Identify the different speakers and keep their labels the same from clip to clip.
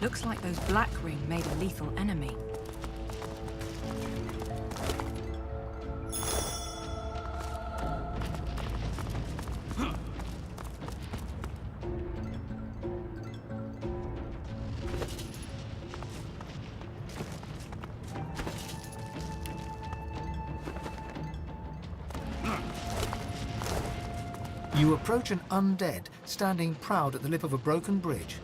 Speaker 1: Looks like those Black Ring made a lethal enemy.
Speaker 2: You approach an undead, standing proud at the lip of a broken bridge.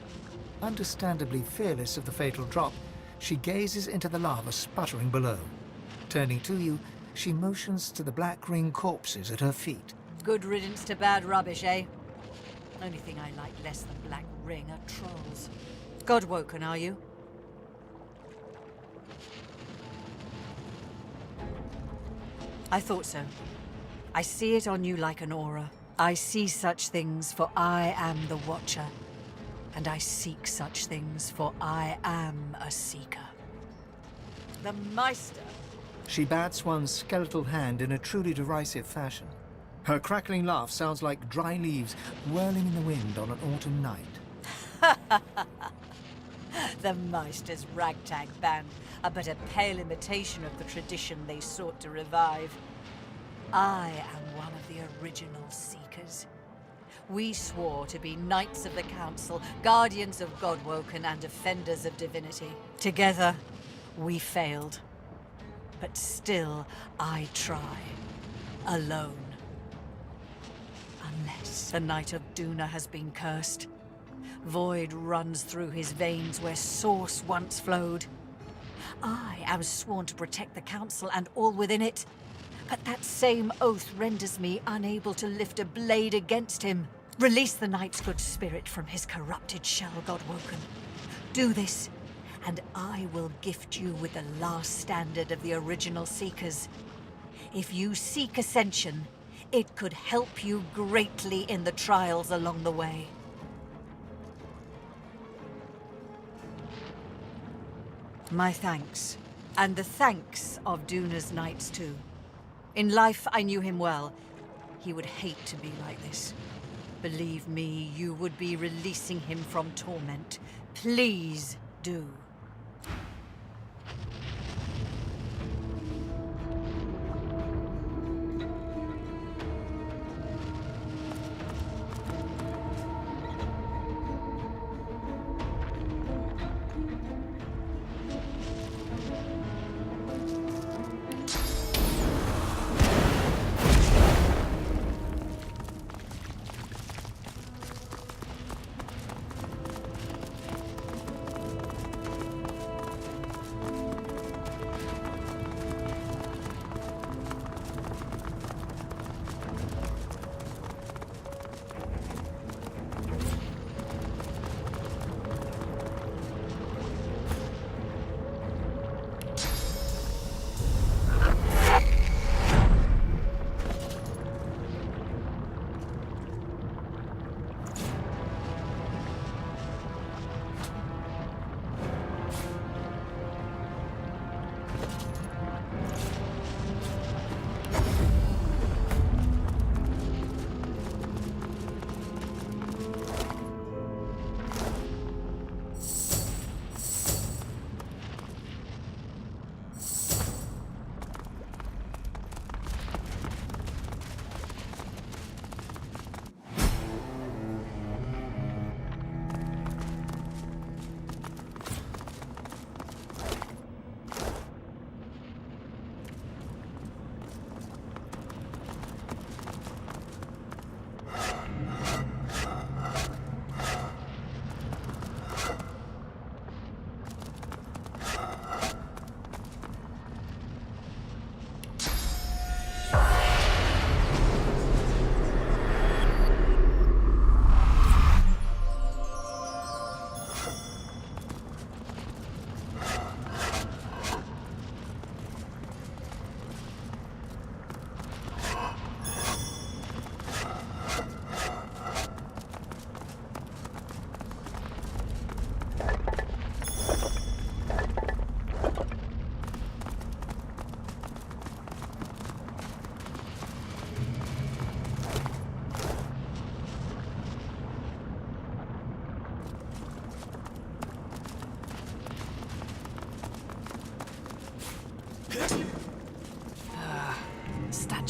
Speaker 2: Understandably fearless of the fatal drop, she gazes into the lava sputtering below. Turning to you, she motions to the Black Ring corpses at her feet.
Speaker 3: Good riddance to bad rubbish, eh? Only thing I like less than Black Ring are trolls. God-woken, are you? I thought so. I see it on you like an aura. I see such things, for I am the Watcher. And I seek such things, for I am a seeker. The Meister!
Speaker 2: She bats one skeletal hand in a truly derisive fashion. Her crackling laugh sounds like dry leaves whirling in the wind on an autumn night.
Speaker 3: The Meister's ragtag band are but a pale imitation of the tradition they sought to revive. I am one of the original Seekers. We swore to be Knights of the Council, Guardians of Godwoken, and Defenders of Divinity. Together, we failed. But still, I try. Alone. Unless the Knight of Duna has been cursed. Void runs through his veins where source once flowed. I am sworn to protect the Council and all within it. But that same oath renders me unable to lift a blade against him. Release the Knight's good spirit from his corrupted shell, Godwoken. Do this, and I will gift you with the last standard of the original Seekers. If you seek ascension, it could help you greatly in the trials along the way. My thanks, and the thanks of Duna's Knights too. In life, I knew him well. He would hate to be like this. Believe me, you would be releasing him from torment. Please do.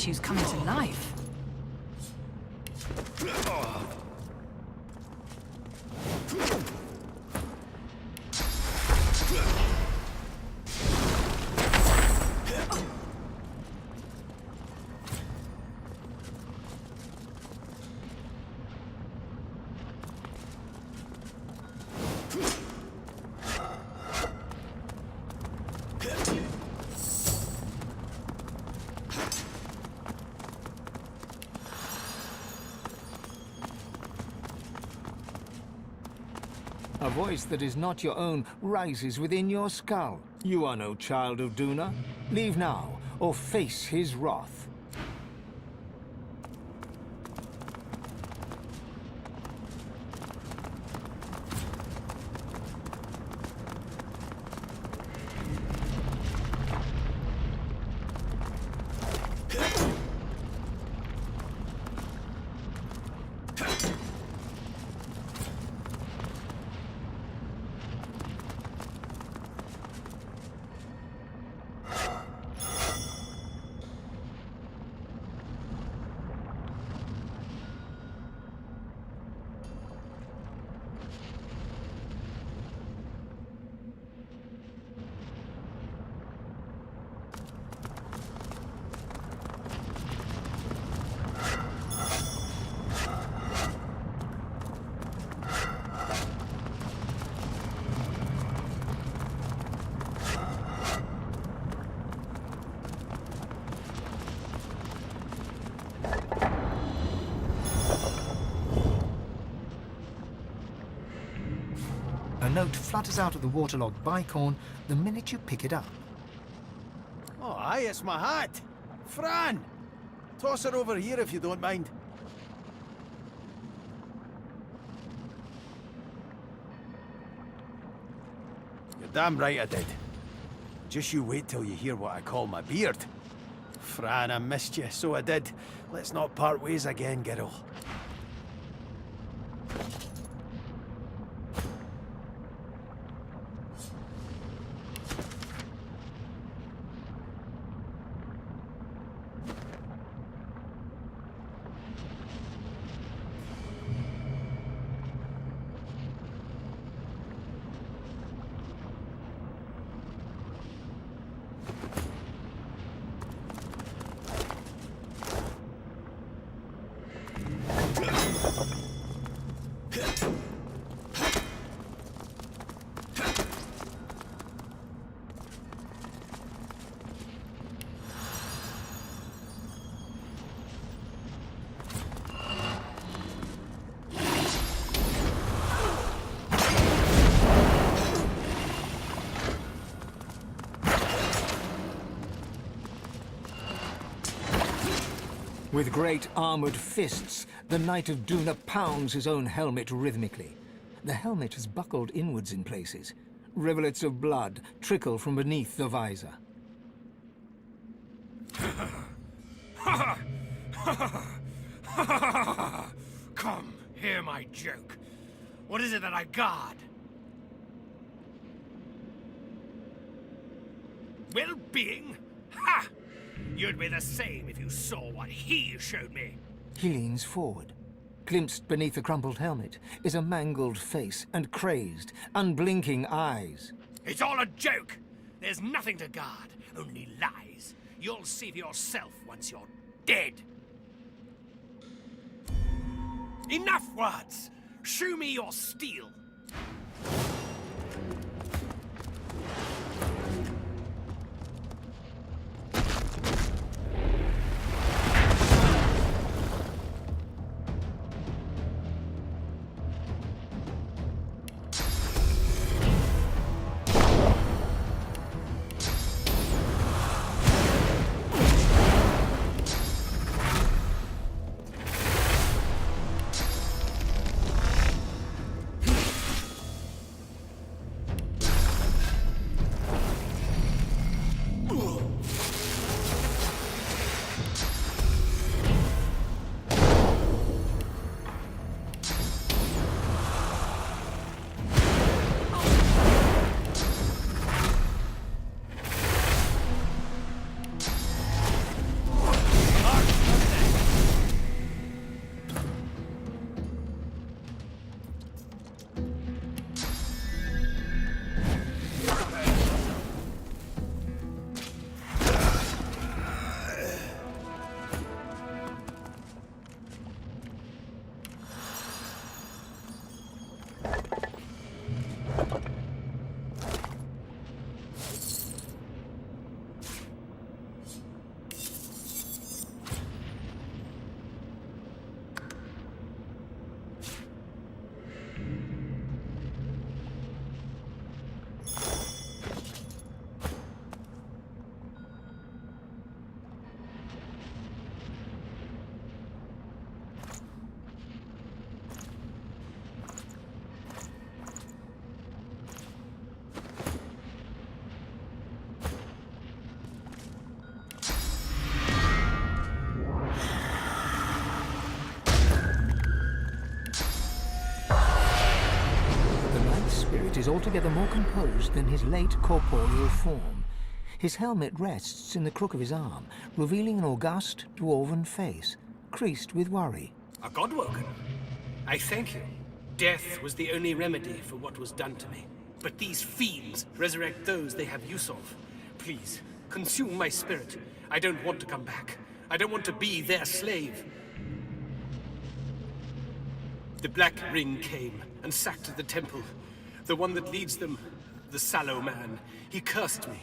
Speaker 1: statues coming to life.
Speaker 2: A voice that is not your own rises within your skull. You are no child of Duna. Leave now, or face his wrath. A note flutters out of the waterlogged bicorn the minute you pick it up.
Speaker 4: Oh, aye, it's my hat. Fran! Toss her over here if you don't mind. You're damn right I did. Just you wait till you hear what I call my beard. Fran, I missed you, so I did. Let's not part ways again, girl.
Speaker 2: With great armored fists, the Knight of Duna pounds his own helmet rhythmically. The helmet is buckled inwards in places. Rivulets of blood trickle from beneath the visor.
Speaker 5: Come, hear my joke. What is it that I guard? Well-being? Ha! You'd be the same if you saw what he showed me.
Speaker 2: He leans forward. Glimpsed beneath the crumpled helmet is a mangled face and crazed, unblinking eyes.
Speaker 5: It's all a joke. There's nothing to guard, only lies. You'll see for yourself once you're dead. Enough words! Show me your steel.
Speaker 2: is altogether more composed than his late corporeal form. His helmet rests in the crook of his arm, revealing an august, dwarven face, creased with worry.
Speaker 5: A godwoken? I thank you. Death was the only remedy for what was done to me. But these fiends resurrect those they have use of. Please, consume my spirit. I don't want to come back. I don't want to be their slave. The Black Ring came and sacked the temple. The one that leads them, the sallow man. He cursed me.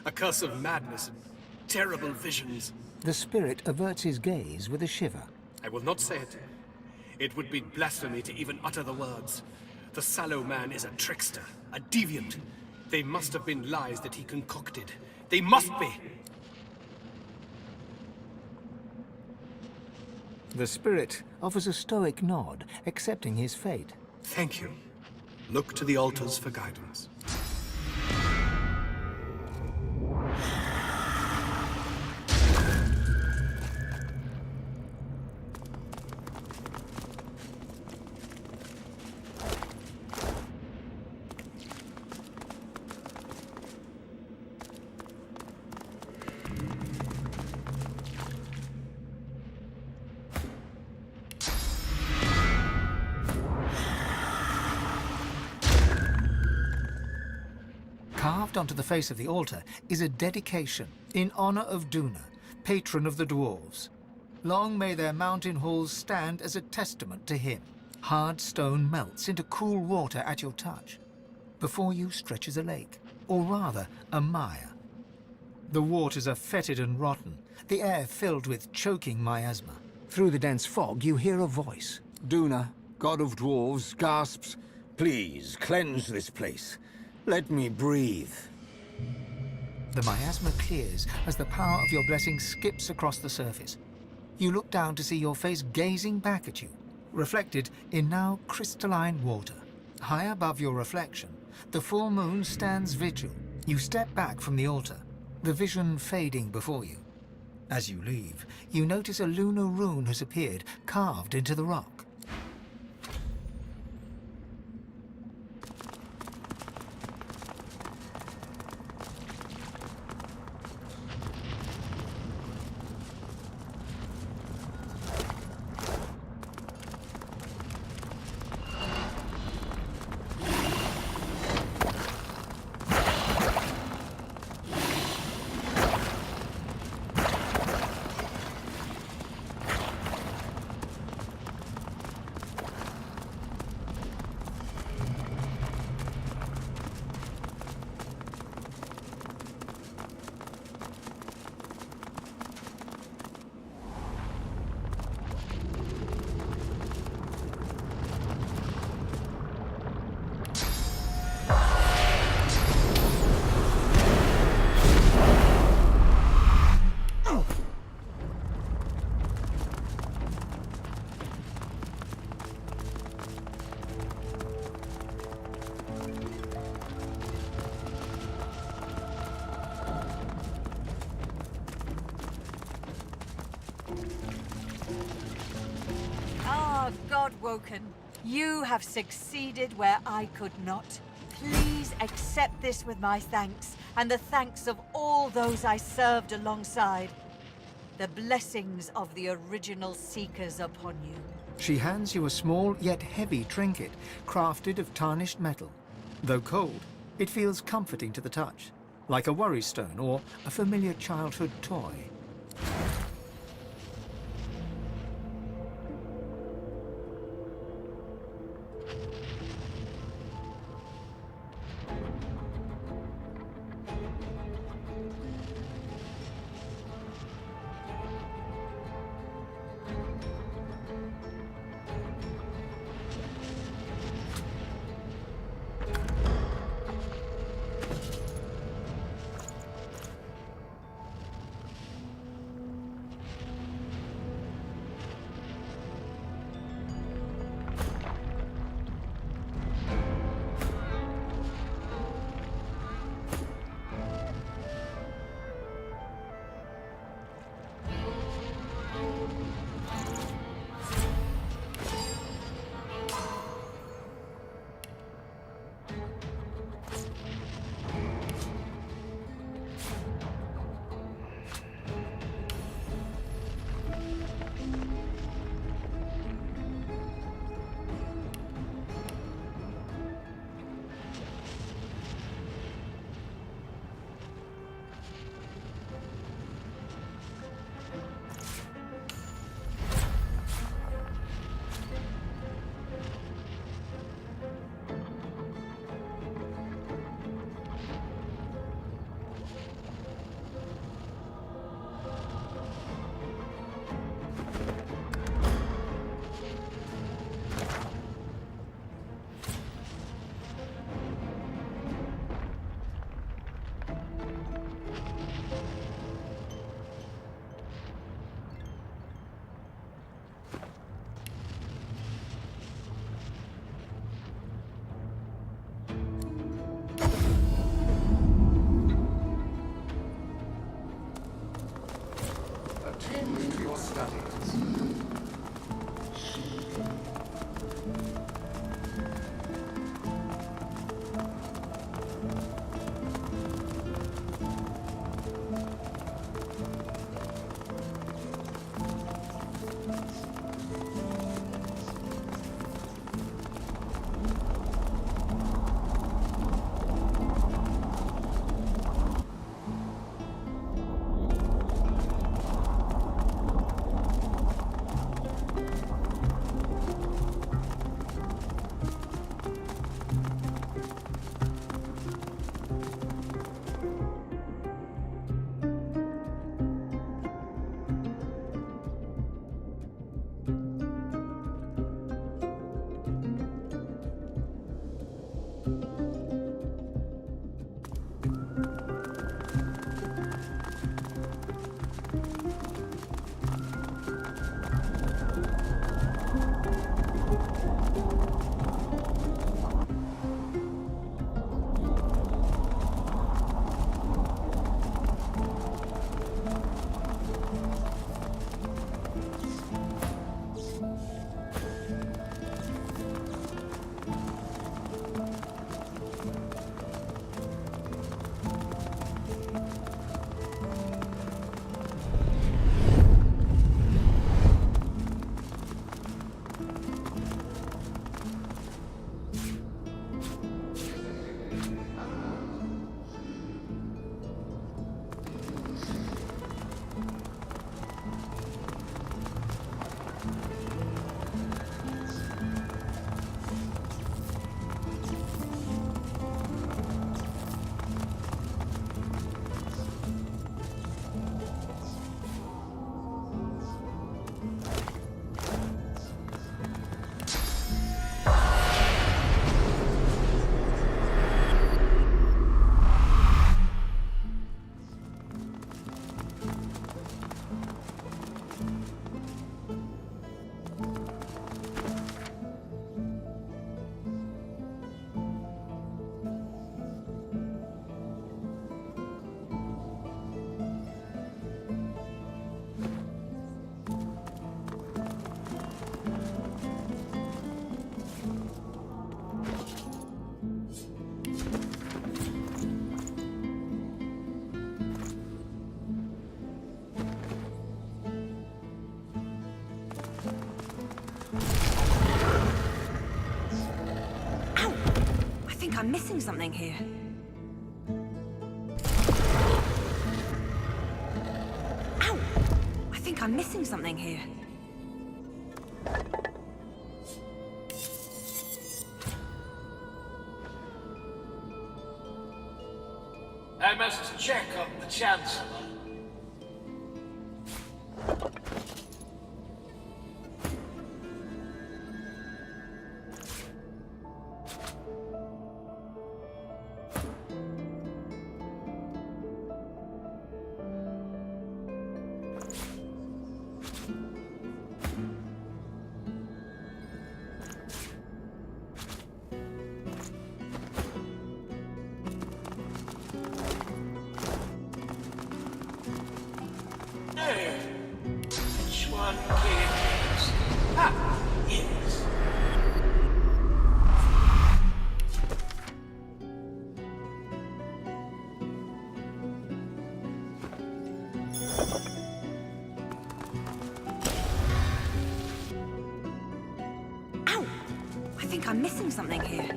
Speaker 5: A curse of madness and terrible visions.
Speaker 2: The spirit averts his gaze with a shiver.
Speaker 5: I will not say it. It would be blasphemy to even utter the words. The sallow man is a trickster, a deviant. They must have been lies that he concocted. They must be!
Speaker 2: The spirit offers a stoic nod, accepting his fate.
Speaker 5: Thank you. Look to the altars for guidance.
Speaker 2: Carved onto the face of the altar is a dedication in honor of Duna, patron of the dwarves. Long may their mountain halls stand as a testament to him. Hard stone melts into cool water at your touch. Before you stretches a lake, or rather, a mire. The waters are fetid and rotten, the air filled with choking miasma. Through the dense fog, you hear a voice.
Speaker 6: Duna, god of dwarves, gasps, "Please, cleanse this place. Let me breathe."
Speaker 2: The miasma clears as the power of your blessing skips across the surface. You look down to see your face gazing back at you, reflected in now crystalline water. High above your reflection, the full moon stands vigil. You step back from the altar, the vision fading before you. As you leave, you notice a lunar rune has appeared, carved into the rock.
Speaker 3: Godwoken, you have succeeded where I could not. Please accept this with my thanks, and the thanks of all those I served alongside. The blessings of the original Seekers upon you.
Speaker 2: She hands you a small yet heavy trinket, crafted of tarnished metal. Though cold, it feels comforting to the touch, like a worry stone or a familiar childhood toy. studies.
Speaker 1: I'm missing something here. Ow! I think I'm missing something here.
Speaker 7: I must check on the Chancellor. Which one came next? Ah, yes.
Speaker 1: Ow! I think I'm missing something here.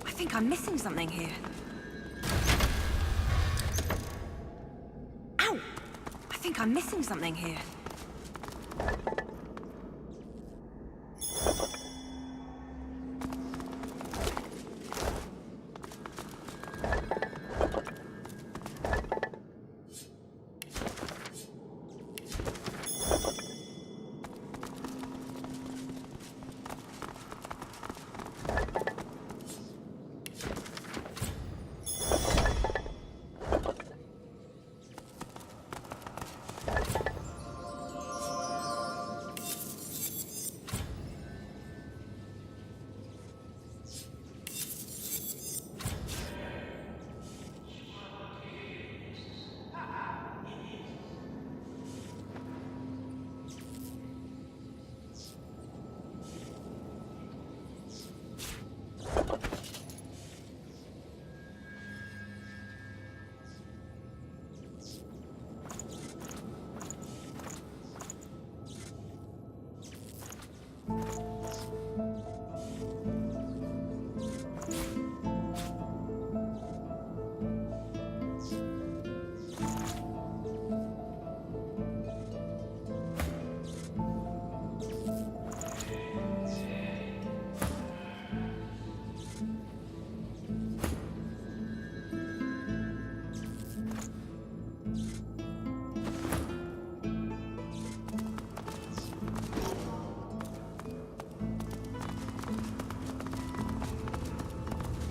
Speaker 1: I think I'm missing something here. Ow! I think I'm missing something here.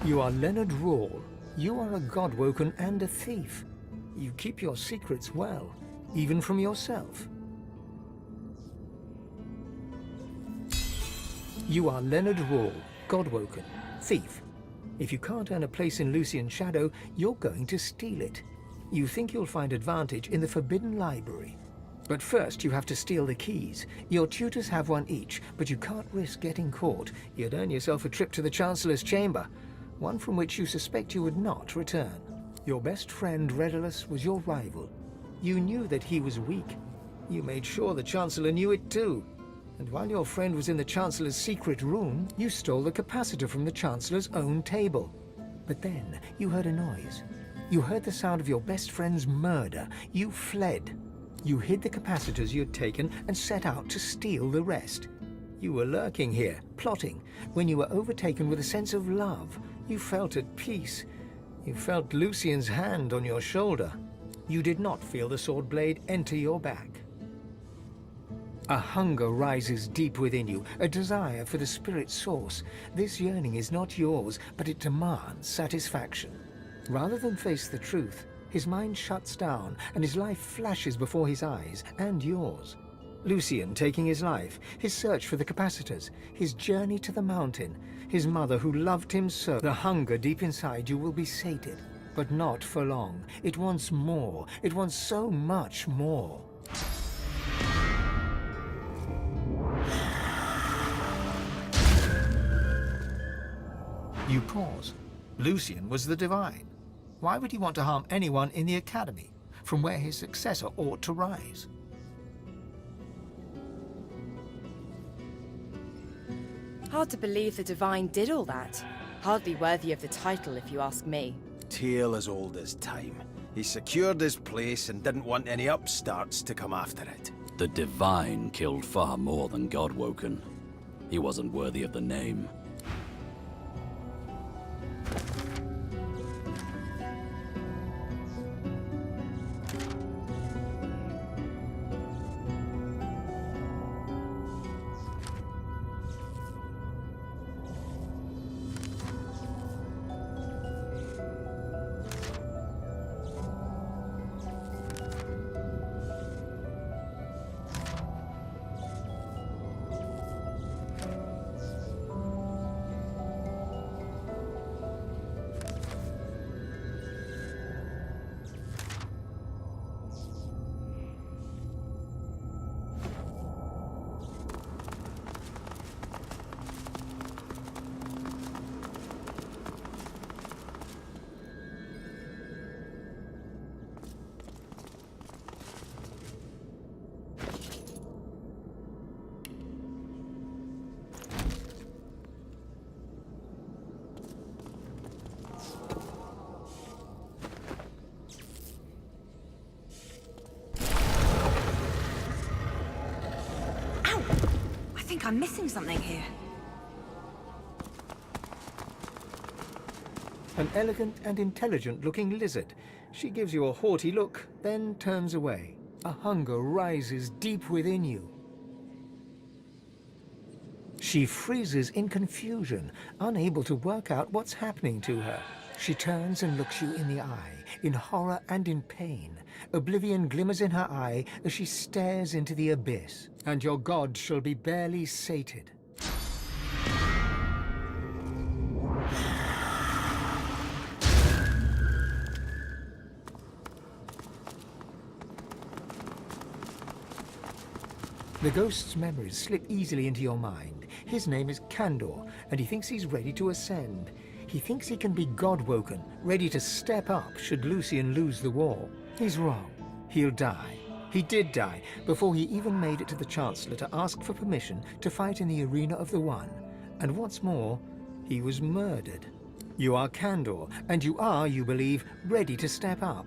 Speaker 2: You are Leonard Rawle. You are a godwoken and a thief. You keep your secrets well, even from yourself. You are Leonard Rawle, godwoken, thief. If you can't earn a place in Lucian's shadow, you're going to steal it. You think you'll find advantage in the Forbidden Library. But first you have to steal the keys. Your tutors have one each, but you can't risk getting caught. You'd earn yourself a trip to the Chancellor's chamber, one from which you suspect you would not return. Your best friend, Redulus, was your rival. You knew that he was weak. You made sure the Chancellor knew it too. And while your friend was in the Chancellor's secret room, you stole the capacitor from the Chancellor's own table. But then you heard a noise. You heard the sound of your best friend's murder. You fled. You hid the capacitors you'd taken and set out to steal the rest. You were lurking here, plotting, when you were overtaken with a sense of love. You felt at peace. You felt Lucian's hand on your shoulder. You did not feel the sword blade enter your back. A hunger rises deep within you, a desire for the spirit source. This yearning is not yours, but it demands satisfaction. Rather than face the truth, his mind shuts down and his life flashes before his eyes and yours. Lucian taking his life, his search for the capacitors, his journey to the mountain, his mother who loved him so. The hunger deep inside you will be sated, but not for long. It wants more. It wants so much more. You pause. Lucian was the Divine. Why would he want to harm anyone in the Academy, from where his successor ought to rise?
Speaker 8: Hard to believe the Divine did all that. Hardly worthy of the title, if you ask me.
Speaker 4: Tale as old as time. He secured his place and didn't want any upstarts to come after it.
Speaker 9: The Divine killed far more than Godwoken. He wasn't worthy of the name.
Speaker 1: I think I'm missing something here.
Speaker 2: An elegant and intelligent-looking lizard. She gives you a haughty look, then turns away. A hunger rises deep within you. She freezes in confusion, unable to work out what's happening to her. She turns and looks you in the eye, in horror and in pain. Oblivion glimmers in her eye as she stares into the abyss. And your god shall be barely sated. The ghost's memories slip easily into your mind. His name is Kandor, and he thinks he's ready to ascend. He thinks he can be godwoken, ready to step up should Lucian lose the war. He's wrong. He'll die. He did die before he even made it to the Chancellor to ask for permission to fight in the Arena of the One. And what's more, he was murdered. You are Kandor, and you are, you believe, ready to step up.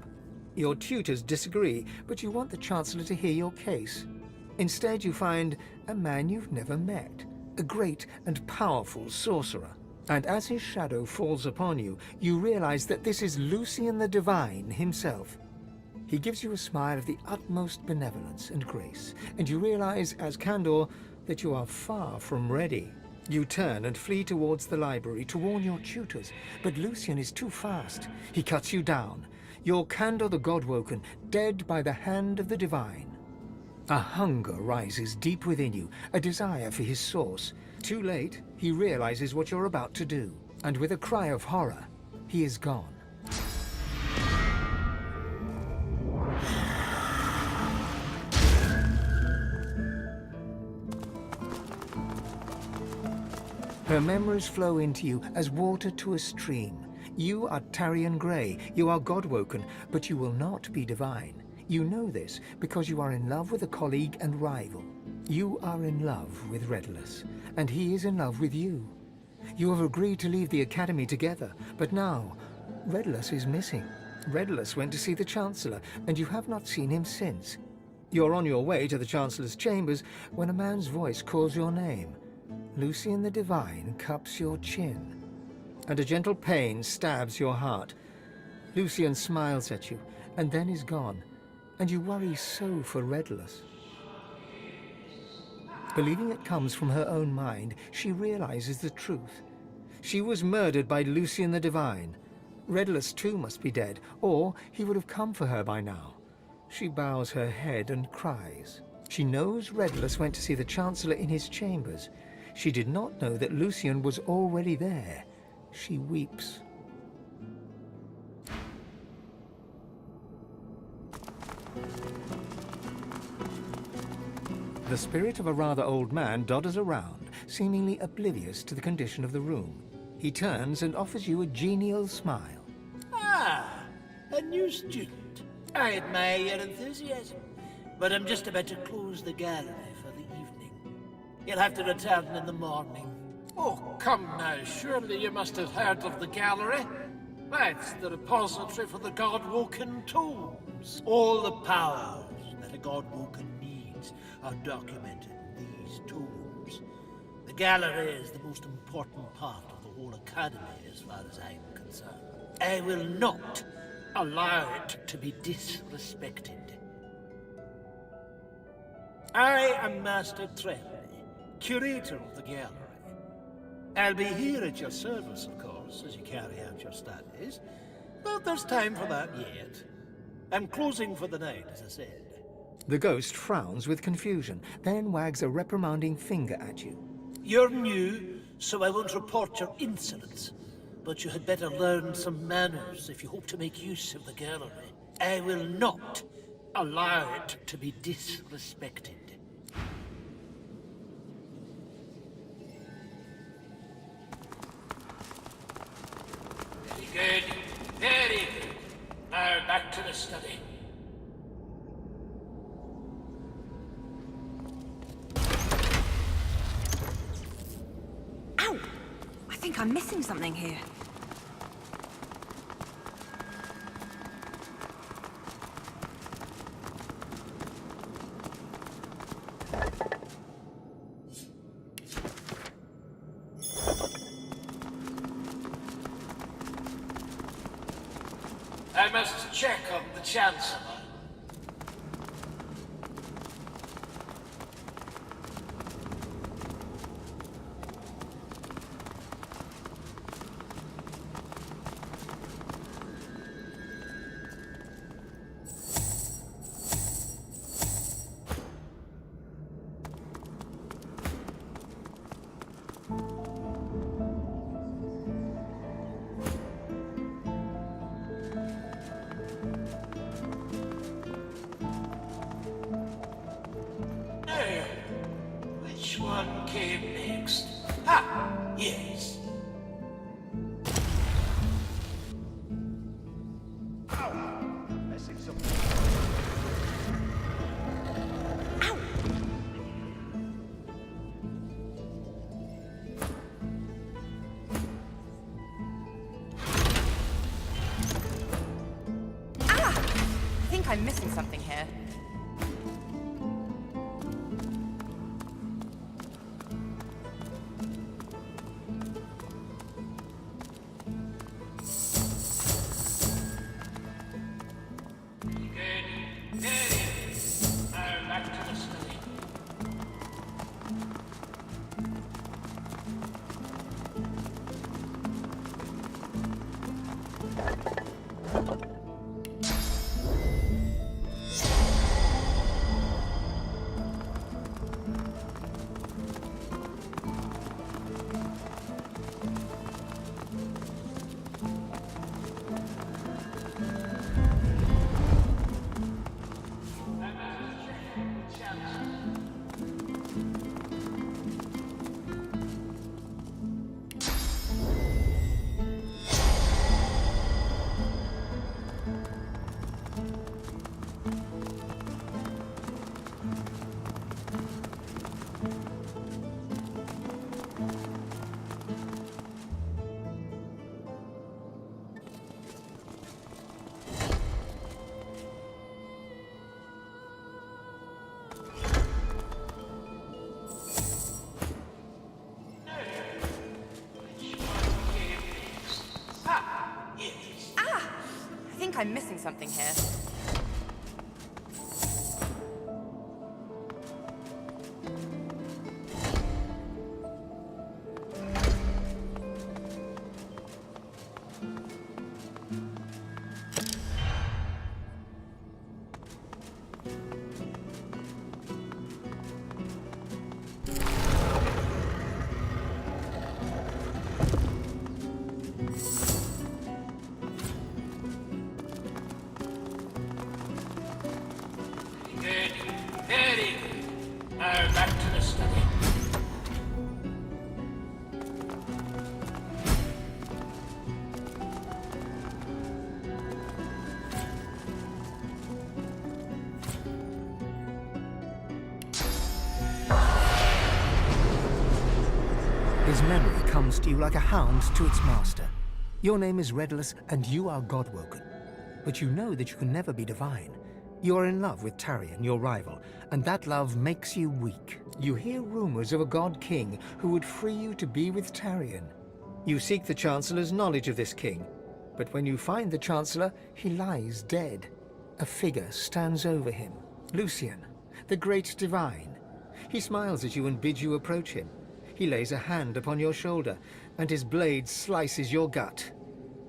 Speaker 2: Your tutors disagree, but you want the Chancellor to hear your case. Instead, you find a man you've never met, a great and powerful sorcerer. And as his shadow falls upon you, you realize that this is Lucian the Divine himself. He gives you a smile of the utmost benevolence and grace, and you realize, as Kandor, that you are far from ready. You turn and flee towards the library to warn your tutors, but Lucian is too fast. He cuts you down. You're Kandor the Godwoken, dead by the hand of the Divine. A hunger rises deep within you, a desire for his source. Too late, he realizes what you're about to do, and with a cry of horror, he is gone. Her memories flow into you as water to a stream. You are Tarian Grey, you are Godwoken, but you will not be divine. You know this because you are in love with a colleague and rival. You are in love with Redless, and he is in love with you. You have agreed to leave the Academy together, but now, Redless is missing. Redless went to see the Chancellor, and you have not seen him since. You're on your way to the Chancellor's chambers when a man's voice calls your name. Lucian the Divine cups your chin, and a gentle pain stabs your heart. Lucian smiles at you, and then is gone, and you worry so for Redless. Believing it comes from her own mind, she realizes the truth. She was murdered by Lucian the Divine. Redless too must be dead, or he would have come for her by now. She bows her head and cries. She knows Redless went to see the Chancellor in his chambers. She did not know that Lucian was already there. She weeps. The spirit of a rather old man dodders around, seemingly oblivious to the condition of the room. He turns and offers you a genial smile.
Speaker 7: Ah, a new student. I admire your enthusiasm, but I'm just about to close the gallery for the evening. You'll have to return in the morning.
Speaker 5: Oh, come now. Surely you must have heard of the gallery. That's the repository for the God-woken tomes.
Speaker 7: All the powers that a God-woken needs are documented in these tomes. The gallery is the most important part of the whole Academy as far as I'm concerned. I will not allow it to be disrespected. I am Master Trelly, curator of the gallery. I'll be here at your service, of course, as you carry out your studies, but there's time for that yet. I'm closing for the night, as I said.
Speaker 2: The ghost frowns with confusion, then wags a reprimanding finger at you.
Speaker 7: You're new, so I won't report your insolence, but you had better learn some manners if you hope to make use of the gallery. I will not allow it to be disrespected.
Speaker 5: Good. Very good. Now back to the study.
Speaker 1: Ow! I think I'm missing something here.
Speaker 7: I must check on the Chancellor. Which one came next? Ah, yes.
Speaker 8: I think I'm missing something here. I'm missing something here.
Speaker 7: Good. Very good. Now back to the study.
Speaker 2: His memory comes to you like a hound to its master. Your name is Redulus, and you are God-woken. But you know that you can never be divine. You are in love with Tarion, your rival, and that love makes you weak. You hear rumors of a god-king who would free you to be with Tarion. You seek the Chancellor's knowledge of this king, but when you find the Chancellor, he lies dead. A figure stands over him, Lucian, the great divine. He smiles at you and bids you approach him. He lays a hand upon your shoulder, and his blade slices your gut.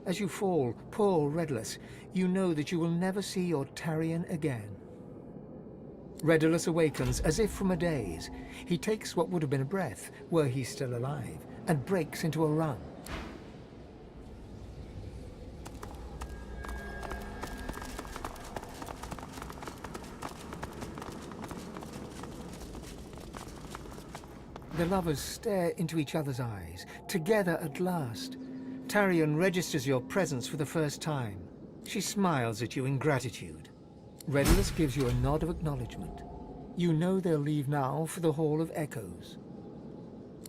Speaker 2: As you fall, poor Redulus, you know that you will never see your Tarion again. Redulus awakens as if from a daze. He takes what would have been a breath, were he still alive, and breaks into a run. The lovers stare into each other's eyes, together at last. Tarion registers your presence for the first time. She smiles at you in gratitude. Redulus gives you a nod of acknowledgement. You know they'll leave now for the Hall of Echoes.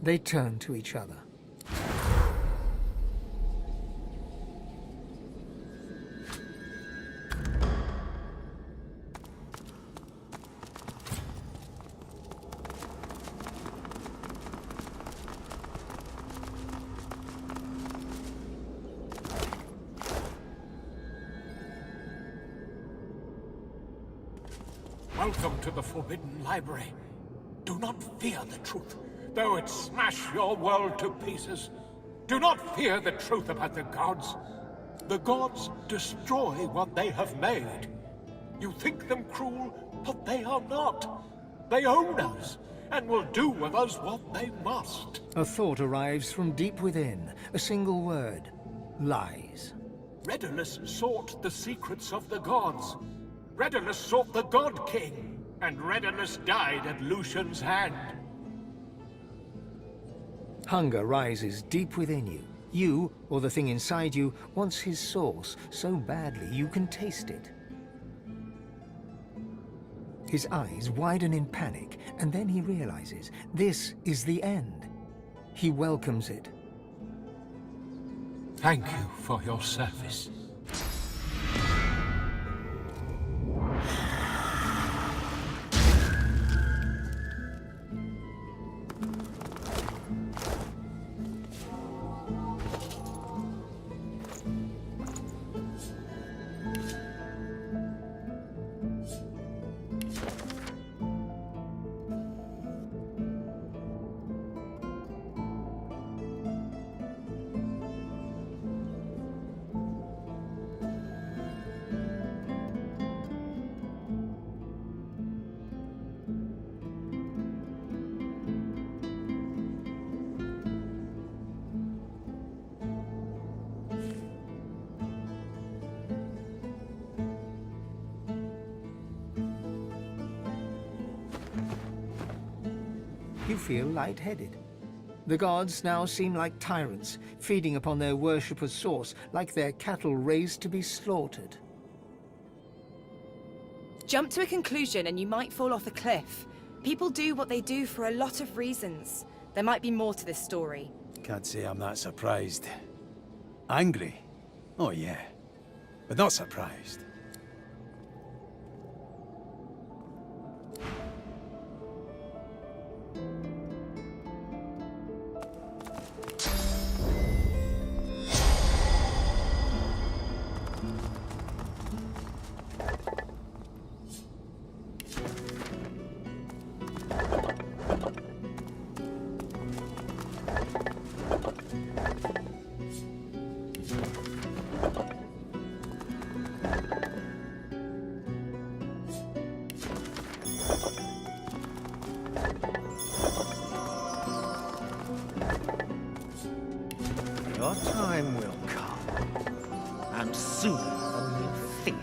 Speaker 2: They turn to each other.
Speaker 7: Welcome to the Forbidden Library. Do not fear the truth, though it smash your world to pieces. Do not fear the truth about the gods. The gods destroy what they have made. You think them cruel, but they are not. They own us, and will do with us what they must.
Speaker 2: A thought arrives from deep within, a single word. Lies.
Speaker 7: Redulus sought the secrets of the gods. Redulus sought the God King, and Redulus died at Lucian's hand.
Speaker 2: Hunger rises deep within you. You, or the thing inside you, wants his source so badly you can taste it. His eyes widen in panic, and then he realizes this is the end. He welcomes it.
Speaker 7: Thank you for your service.
Speaker 2: You feel lightheaded. The gods now seem like tyrants, feeding upon their worshipper's source, like their cattle raised to be slaughtered.
Speaker 8: Jump to a conclusion and you might fall off a cliff. People do what they do for a lot of reasons. There might be more to this story.
Speaker 4: Can't say I'm that surprised. Angry? Oh yeah. But not surprised.
Speaker 7: Your time will come, and sooner than you think.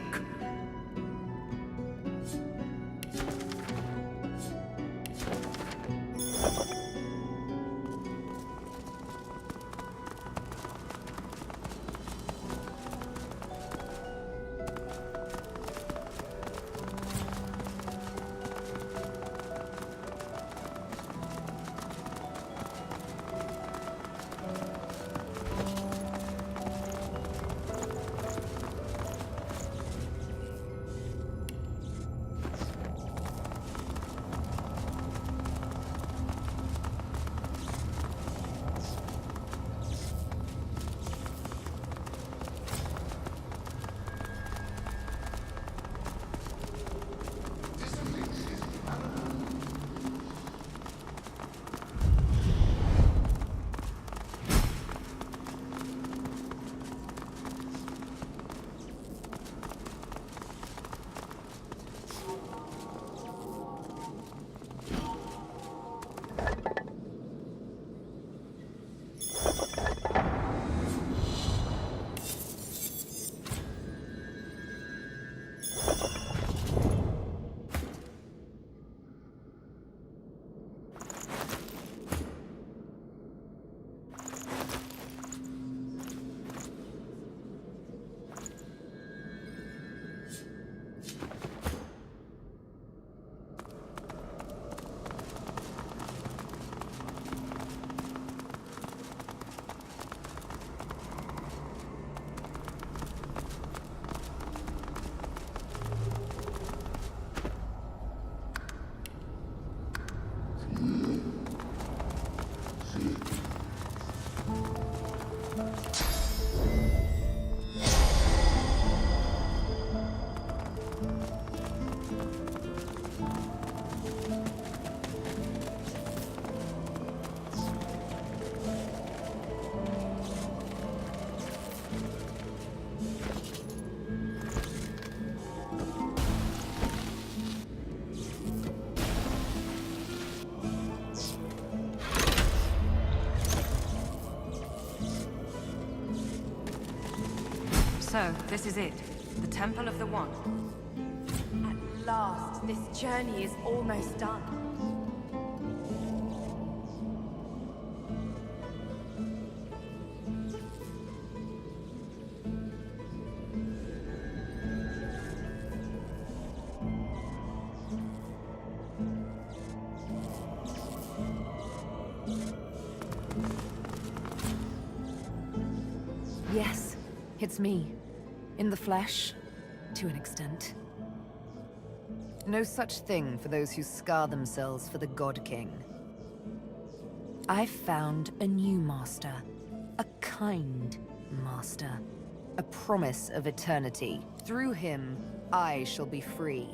Speaker 1: So, this is it. The Temple of the One.
Speaker 8: At last, this journey is almost done.
Speaker 1: Yes, it's me. In the flesh, to an extent. No such thing for those who scar themselves for the God King. I've found a new master. A kind master. A promise of eternity. Through him, I shall be free.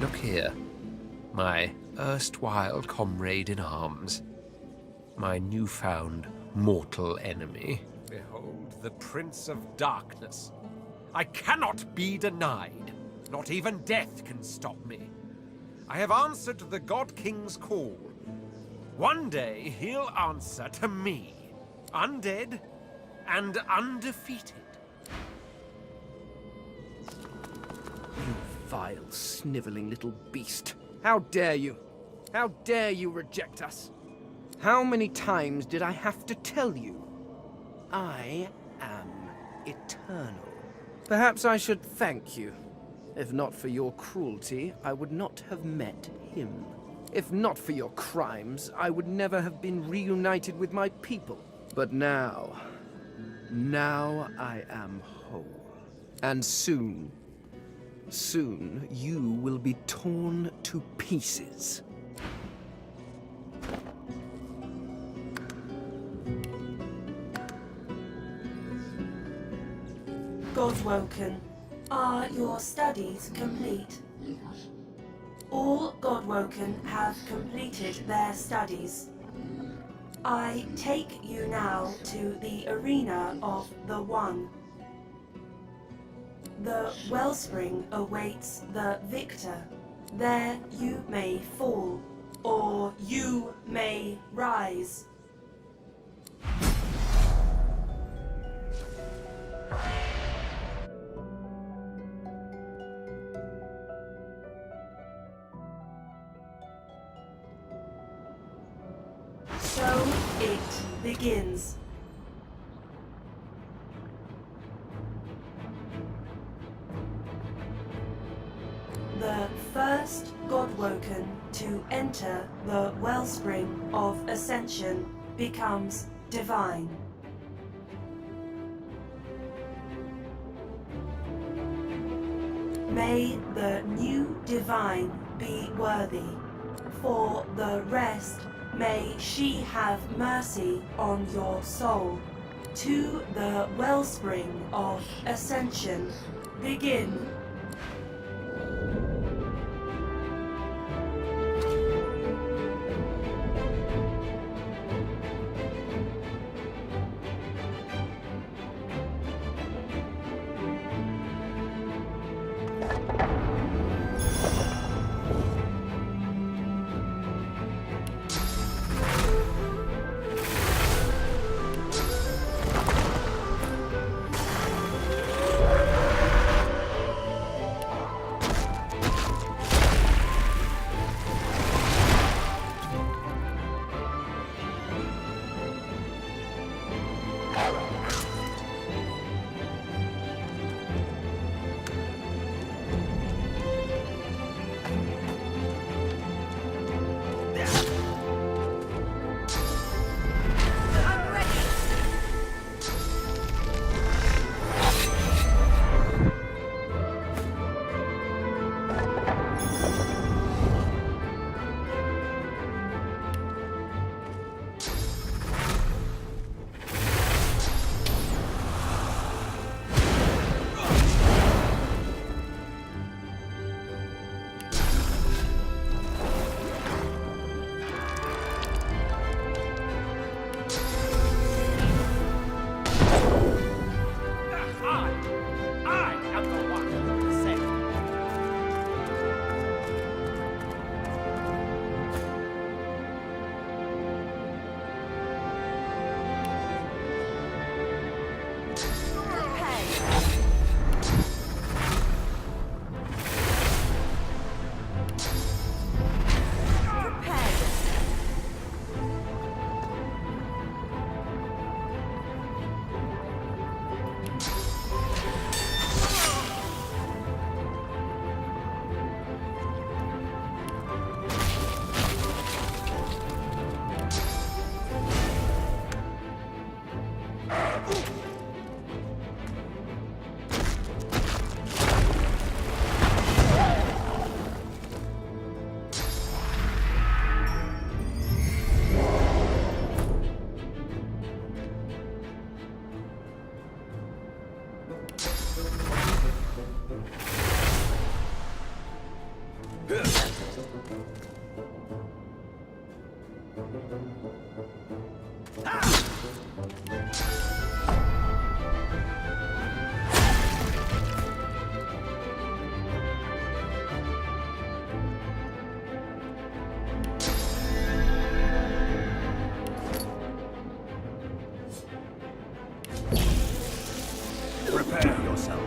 Speaker 10: Look here, my erstwhile comrade in arms. My newfound mortal enemy. Behold, the Prince of Darkness. I cannot be denied. Not even death can stop me. I have answered the God King's call. One day he'll answer to me, undead and undefeated.
Speaker 5: You vile, sniveling little beast. How dare you? How dare you reject us? How many times did I have to tell you? I am eternal. Perhaps I should thank you. If not for your cruelty, I would not have met him. If not for your crimes, I would never have been reunited with my people. But now I am whole. And soon you will be torn to pieces.
Speaker 11: Godwoken, are your studies complete? All Godwoken have completed their studies. I take you now to the arena of the One. The wellspring awaits the victor. There you may fall, or you may rise. So it begins. The first Godwoken to enter the wellspring of ascension becomes divine. May the new divine be worthy. For the rest, may she have mercy on your soul. To the wellspring of ascension, begin.
Speaker 4: Prepare yourself.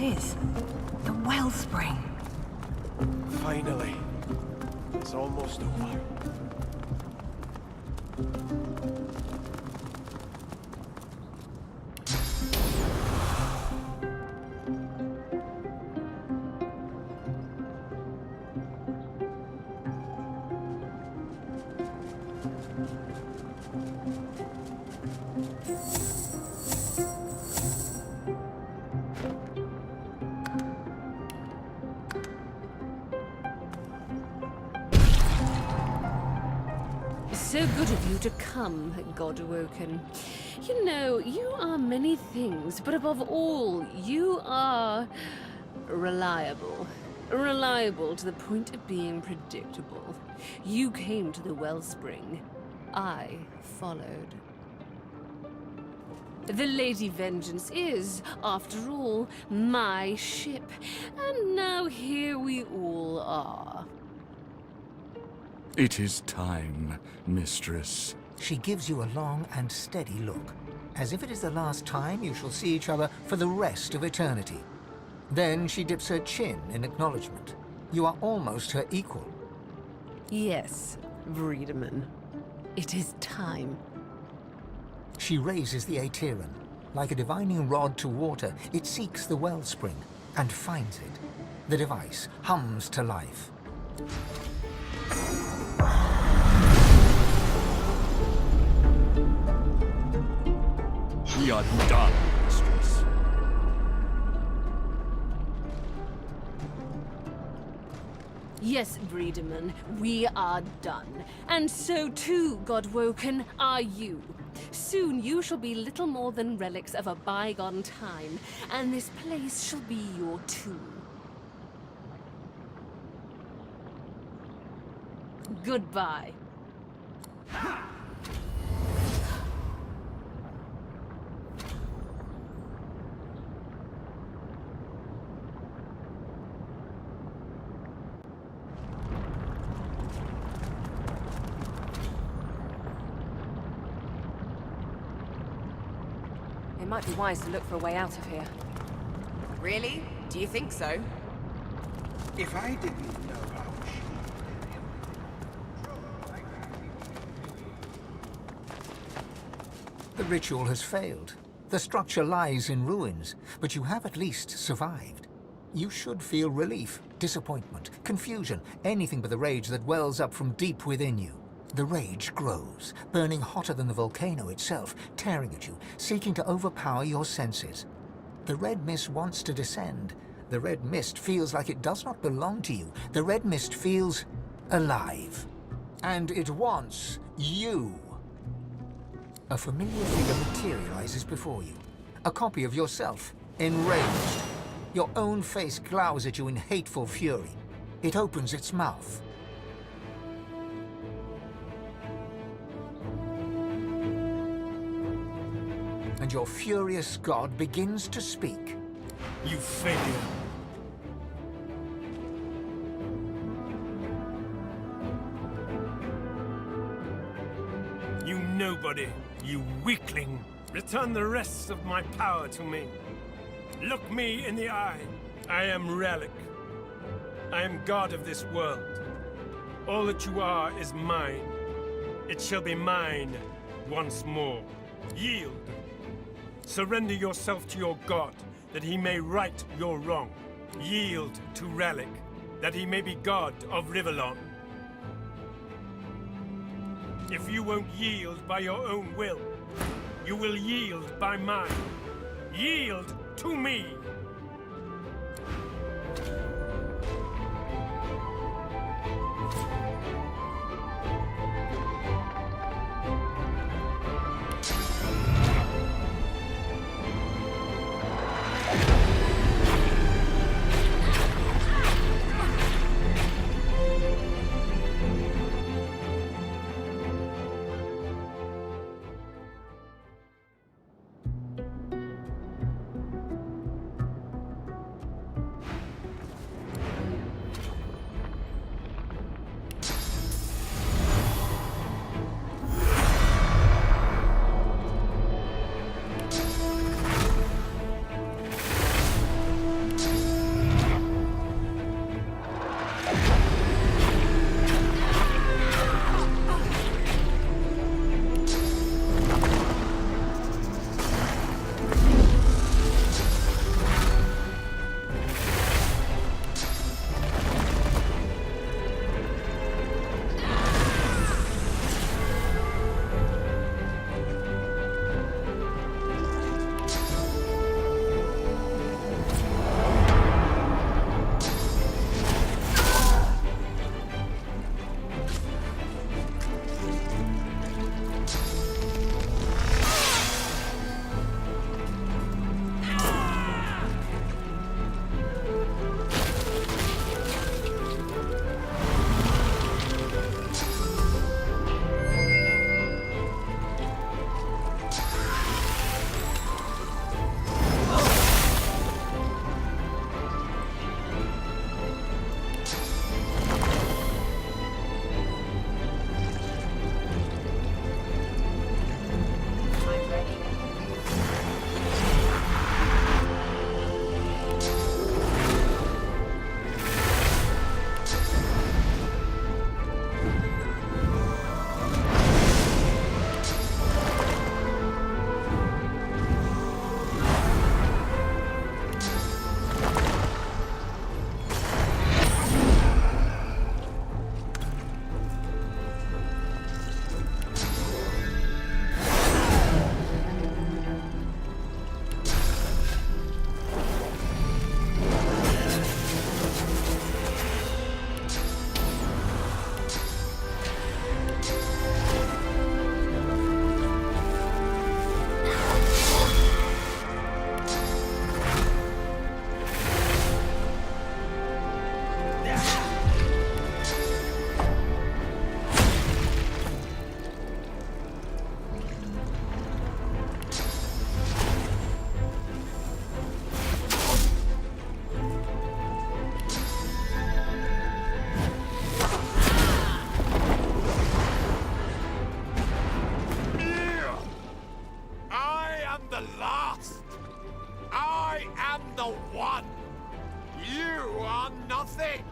Speaker 3: Is the wellspring.
Speaker 4: Finally. It's almost over.
Speaker 12: So good of you to come, God-awoken. You know, you are many things, but above all, you are reliable. Reliable to the point of being predictable. You came to the wellspring. I followed. The Lady Vengeance is, after all, my ship. And now here we all are.
Speaker 6: It is time, mistress.
Speaker 2: She gives you a long and steady look, as if it is the last time you shall see each other for the rest of eternity. Then she dips her chin in acknowledgement. You are almost her equal.
Speaker 12: Yes, Vredeman. It is time.
Speaker 2: She raises the Aeteran. Like a divining rod to water, it seeks the wellspring and finds it. The device hums to life.
Speaker 6: We are done, mistress.
Speaker 12: Yes, Vredeman, we are done. And so too, Godwoken, are you. Soon you shall be little more than relics of a bygone time, and this place shall be your tomb. Goodbye.
Speaker 8: might be wise to look for a way out of here.
Speaker 13: Really? Do you think so?
Speaker 7: If I didn't know how
Speaker 2: The ritual has failed. The structure lies in ruins, but you have at least survived. You should feel relief, disappointment, confusion, anything but the rage that wells up from deep within you. The rage grows, burning hotter than the volcano itself, tearing at you, seeking to overpower your senses. The red mist wants to descend. The red mist feels like it does not belong to you. The red mist feels alive. And it wants you. A familiar figure materializes before you. A copy of yourself, enraged. Your own face glowers at you in hateful fury. It opens its mouth. And your furious god begins to speak.
Speaker 5: You failure. You nobody, you weakling. Return the rest of my power to me. Look me in the eye. I am Relic. I am god of this world. All that you are is mine. It shall be mine once more. Yield. Surrender yourself to your god, that he may right your wrong. Yield to Relic, that he may be god of Rivellon. If you won't yield by your own will, you will yield by mine. Yield to me!
Speaker 14: am the one! You are nothing!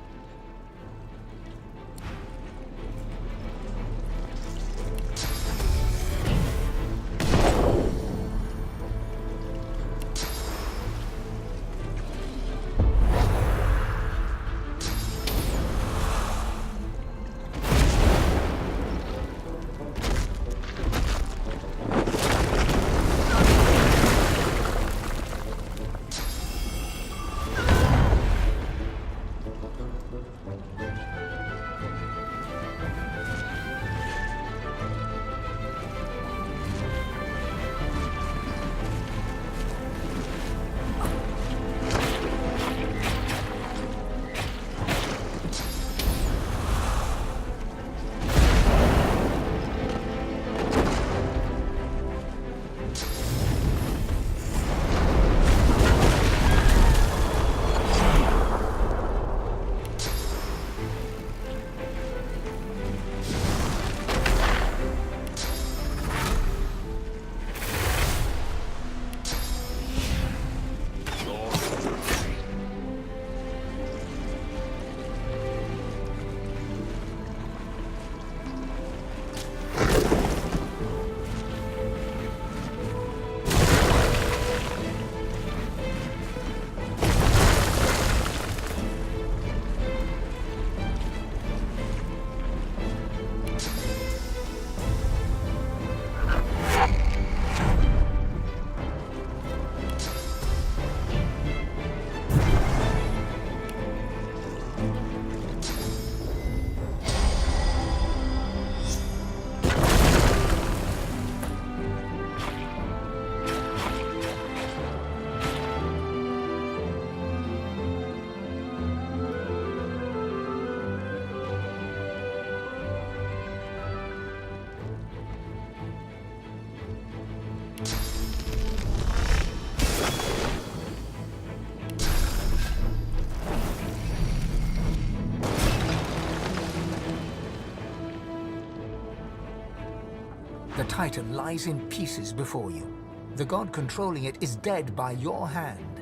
Speaker 2: The Titan lies in pieces before you. The god controlling it is dead by your hand.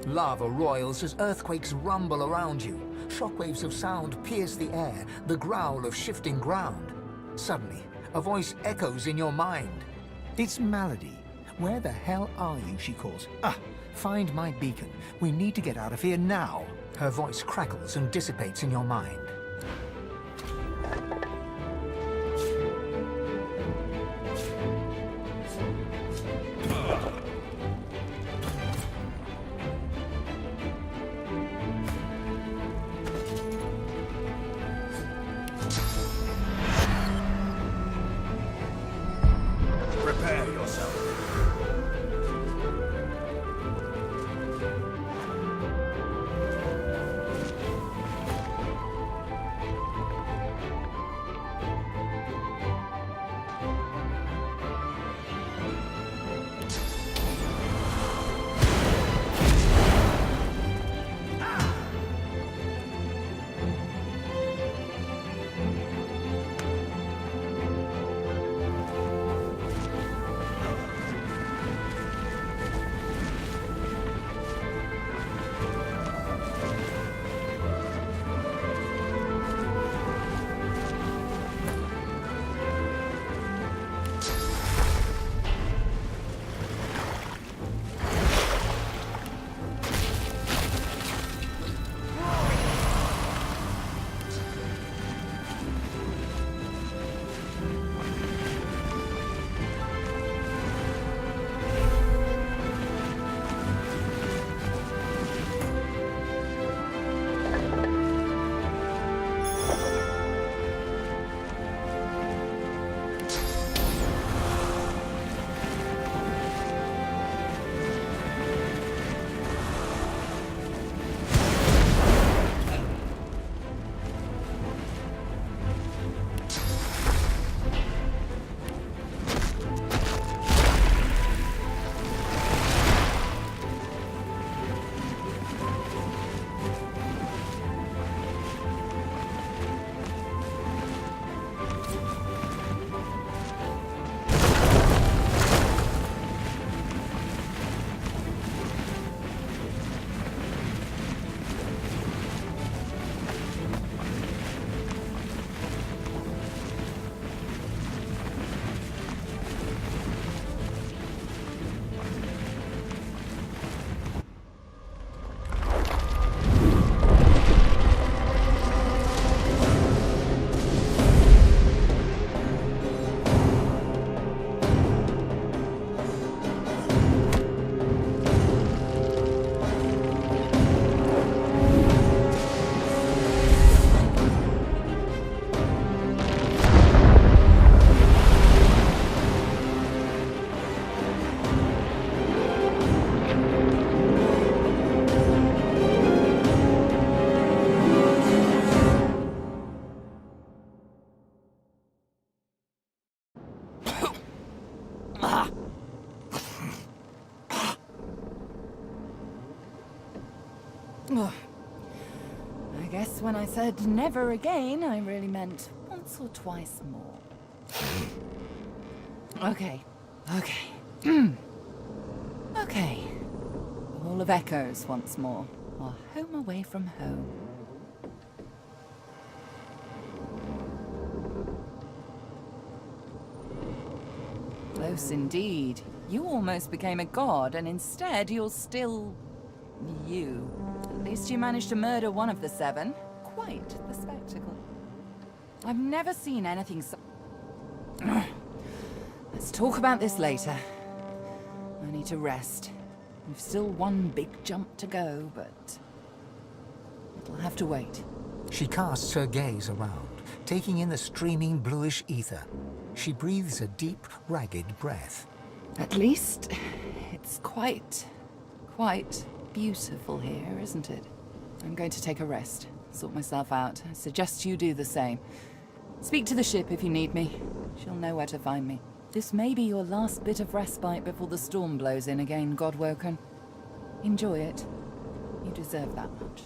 Speaker 2: Lava roils as earthquakes rumble around you. Shockwaves of sound pierce the air, the growl of shifting ground. Suddenly, a voice echoes in your mind. It's Malady. Where the hell are you, she calls. Ah, find my beacon. We need to get out of here now. Her voice crackles and dissipates in your mind.
Speaker 4: Prepare yourself.
Speaker 15: Oh. I guess when I said never again, I really meant once or twice more. Okay. Okay. Hall of Echoes once more. Our home away from home. Close indeed. You almost became a god, and instead you're still... you. At least you managed to murder one of the 7. Quite the spectacle. I've never seen anything so... Let's talk about this later. I need to rest. We've still one big jump to go, but... it'll have to wait.
Speaker 2: She casts her gaze around, taking in the streaming bluish ether. She breathes a deep, ragged breath.
Speaker 15: At least, it's quite beautiful here, isn't it? I'm going to take a rest, sort myself out. I suggest you do the same. Speak to the ship if you need me. She'll know where to find me. This may be your last bit of respite before the storm blows in again, Godwoken. Enjoy it. You deserve that much.